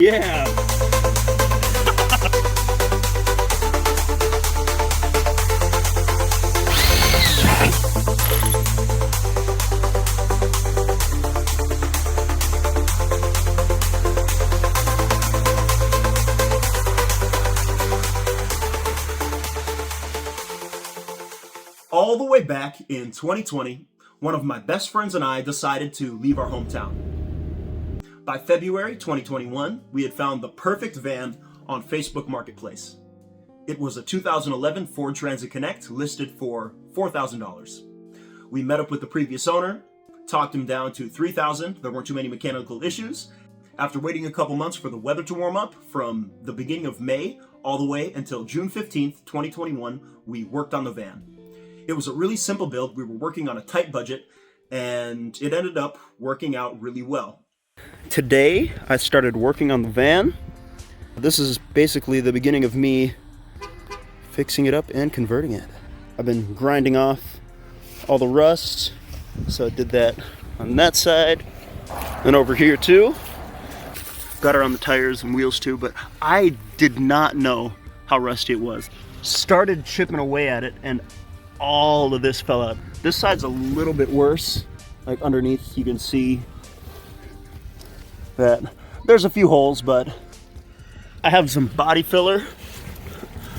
Yeah. All the way back in 2020, one of my best friends and I decided to leave our hometown. By February 2021, we had found the perfect van on Facebook Marketplace. It was a 2011 Ford Transit Connect listed for $4,000. We met up with the previous owner, talked him down to $3,000. There weren't too many mechanical issues. After waiting a couple months for the weather to warm up, from the beginning of May all the way until June 15th, 2021, we worked on the van. It was a really simple build. We were working on a tight budget, and it ended up working out really well. Today, I started working on the van. This is basically the beginning of me fixing it up and converting it. I've been grinding off all the rust, so I did that on that side, and over here too. Got her on the tires and wheels too, but I did not know how rusty it was. Started chipping away at it, and all of this fell out. This side's a little bit worse. Like underneath, you can see that there's a few holes, but I have some body filler.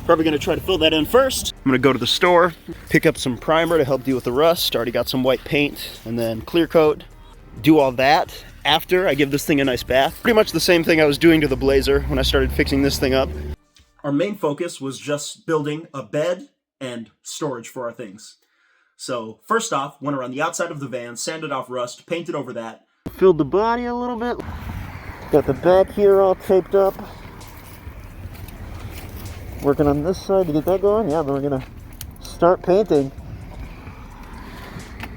Probably gonna try to fill that in first. I'm gonna go to the store, pick up some primer to help deal with the rust. Already got some white paint, and then clear coat. Do all that after I give this thing a nice bath. Pretty much the same thing I was doing to the Blazer when I started fixing this thing up. Our main focus was just building a bed and storage for our things. So first off, went around the outside of the van, sanded off rust, painted over that. Filled the body a little bit. Got the back here all taped up. Working on this side to get that going. Yeah, then we're gonna start painting.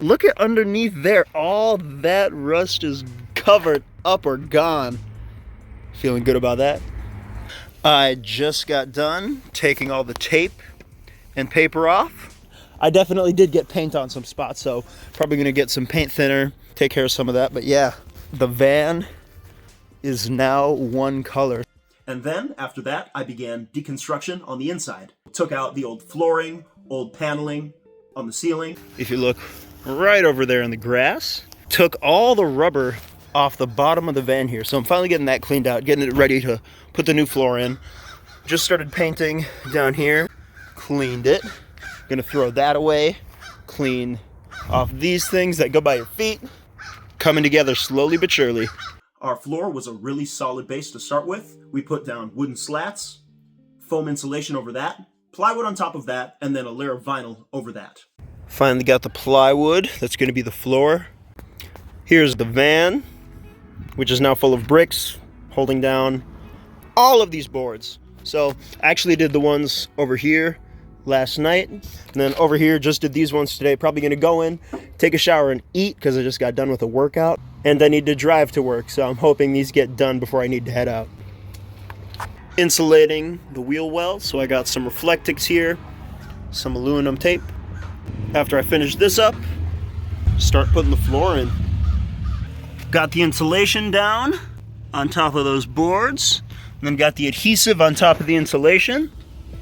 Look at underneath there. All that rust is covered up or gone. Feeling good about that. I just got done taking all the tape and paper off. I definitely did get paint on some spots, so probably gonna get some paint thinner, take care of some of that. But yeah, the van is now one color. And then after that, I began deconstruction on the inside. Took out the old flooring, old paneling on the ceiling. If you look right over there in the grass, took all the rubber off the bottom of the van here. So I'm finally getting that cleaned out, getting it ready to put the new floor in. Just started painting down here. Cleaned it. Gonna throw that away. Clean off these things that go by your feet. Coming together slowly but surely. Our floor was a really solid base to start with. We put down wooden slats, foam insulation over that, plywood on top of that, and then a layer of vinyl over that. Finally got the plywood. That's gonna be the floor. Here's the van, which is now full of bricks, holding down all of these boards. So I actually did the ones over here last night, and then over here just did these ones today. Probably gonna go in, take a shower and eat because I just got done with a workout, and I need to drive to work, so I'm hoping these get done before I need to head out. Insulating the wheel well, so I got some Reflectix here, some aluminum tape. After I finish this up, start putting the floor in. Got the insulation down on top of those boards, and then got the adhesive on top of the insulation.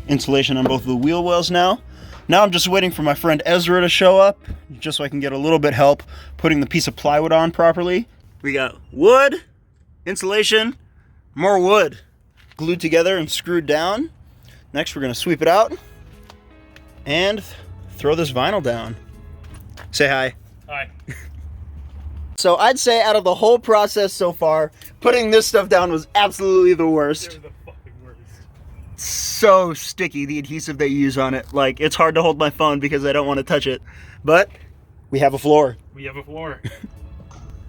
Insulation on both of the wheel wells now. Now I'm just waiting for my friend Ezra to show up, just so I can get a little bit help putting the piece of plywood on properly. We got wood, insulation, more wood, glued together and screwed down. Next we're gonna sweep it out and throw this vinyl down. Say hi. Hi. So I'd say out of the whole process so far, putting this stuff down was absolutely the worst. They're the fucking worst. So sticky, the adhesive they use on it. Like, it's hard to hold my phone because I don't want to touch it. But we have a floor. We have a floor.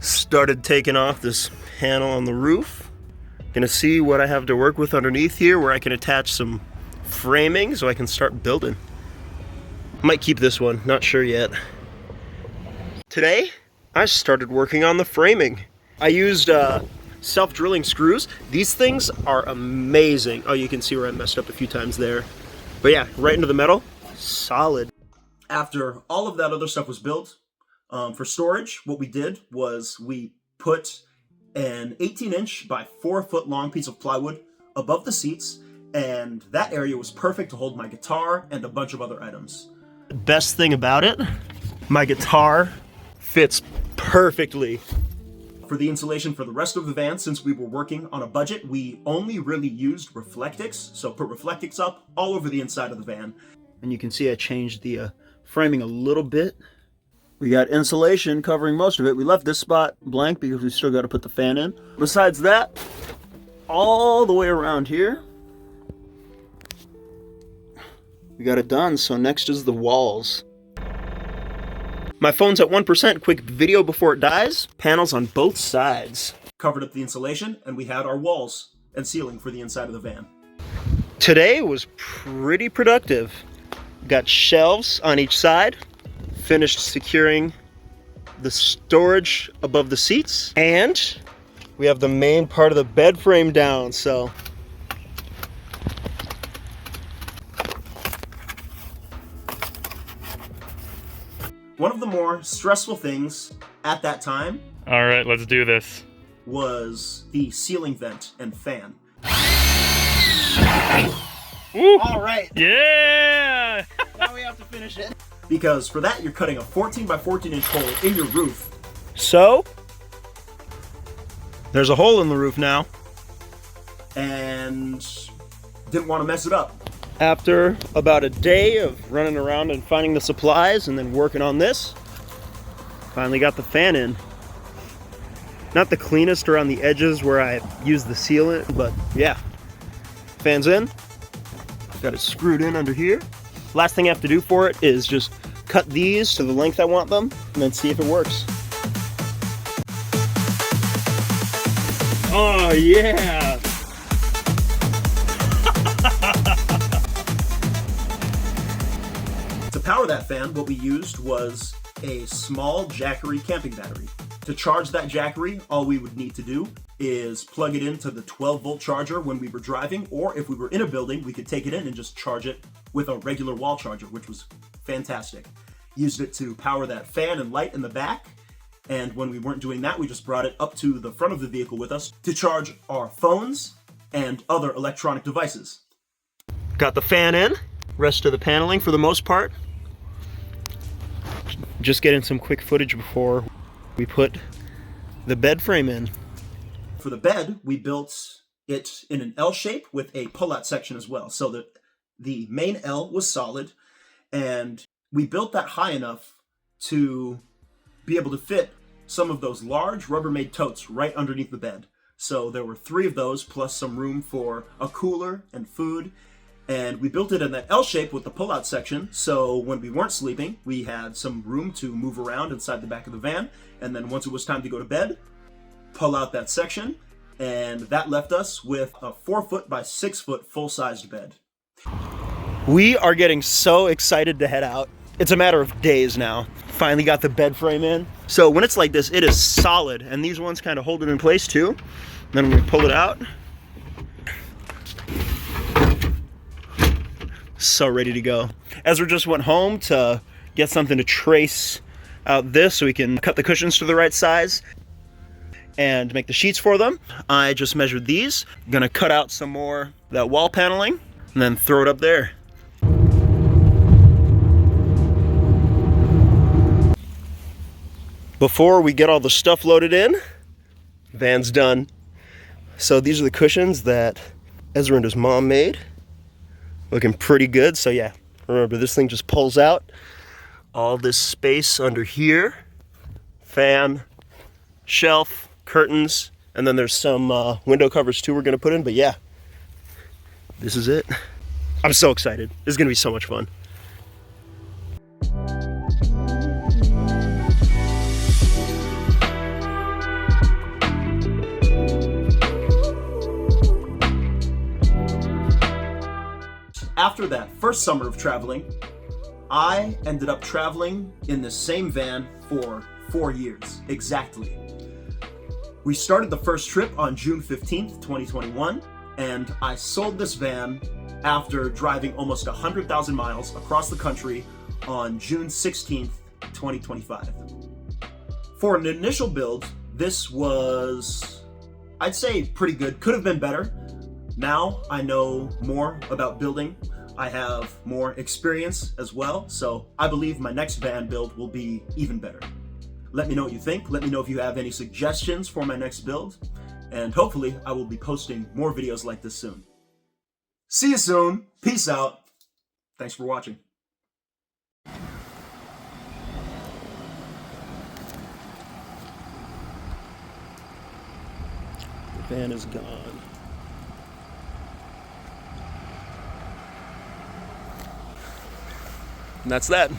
Started taking off this panel on the roof. Gonna see what I have to work with underneath here, where I can attach some framing so I can start building. Might keep this one, not sure yet. Today, I started working on the framing. I used self-drilling screws. These things are amazing. Oh, you can see where I messed up a few times there. But yeah, right into the metal, solid. After all of that other stuff was built, for storage, what we did was we put an 18-inch by 4-foot long piece of plywood above the seats, and that area was perfect to hold my guitar and a bunch of other items. The best thing about it, my guitar fits perfectly. For the insulation for the rest of the van, since we were working on a budget, we only really used Reflectix, so put Reflectix up all over the inside of the van. And you can see I changed the framing a little bit. We got insulation covering most of it. We left this spot blank because we still got to put the fan in. Besides that, all the way around here, we got it done. So next is the walls. My phone's at 1%, quick video before it dies. Panels on both sides. Covered up the insulation, and we had our walls and ceiling for the inside of the van. Today was pretty productive. Got shelves on each side, finished securing the storage above the seats, and we have the main part of the bed frame down, so. One of the more stressful things at that time, all right, let's do this, was the ceiling vent and fan. Ooh. All right. Yeah! Now we have to finish it. Because for that, you're cutting a 14 by 14 inch hole in your roof. So, there's a hole in the roof now. And didn't want to mess it up. After about a day of running around and finding the supplies and then working on this, finally got the fan in. Not the cleanest around the edges where I used the sealant, but yeah. Fan's in. Got it screwed in under here. Last thing I have to do for it is just cut these to the length I want them and then see if it works. Oh yeah! To power that fan, what we used was a small Jackery camping battery. To charge that Jackery, all we would need to do is plug it into the 12-volt charger when we were driving, or if we were in a building, we could take it in and just charge it with a regular wall charger, which was fantastic. Used it to power that fan and light in the back, and when we weren't doing that, we just brought it up to the front of the vehicle with us to charge our phones and other electronic devices. Got the fan in, rest of the paneling for the most part. Just getting some quick footage before we put the bed frame in. For the bed, we built it in an L shape with a pull-out section as well, so that the main L was solid, and we built that high enough to be able to fit some of those large Rubbermaid totes right underneath the bed. So there were 3 of those, plus some room for a cooler and food, and we built it in that L shape with the pull-out section, so when we weren't sleeping, we had some room to move around inside the back of the van, and then once it was time to go to bed, pull out that section, and that left us with a 4-foot by 6-foot full-sized bed. We are getting so excited to head out. It's a matter of days now. Finally got the bed frame in. So when it's like this, it is solid, and these ones kind of hold it in place too. Then when we pull it out, so ready to go. Ezra just went home to get something to trace out this so we can cut the cushions to the right size and make the sheets for them. I just measured these. I'm gonna cut out some more of that wall paneling and then throw it up there. Before we get all the stuff loaded in, van's done. So these are the cushions that Ezra and his mom made. Looking pretty good. So yeah, remember this thing just pulls out. All this space under here, fan, shelf, curtains, and then there's some window covers too we're gonna put in, but yeah, this is it. I'm so excited. This is gonna be so much fun. After that first summer of traveling, I ended up traveling in the same van for 4 years, exactly. We started the first trip on June 15th, 2021, and I sold this van after driving almost 100,000 miles across the country on June 16th, 2025. For an initial build, this was I'd say pretty good. Could have been better. Now I know more about building. I have more experience as well, so I believe my next van build will be even better. Let me know what you think. Let me know if you have any suggestions for my next build, and hopefully I will be posting more videos like this soon. See you soon. Peace out. Thanks for watching. The van is gone. And that's that.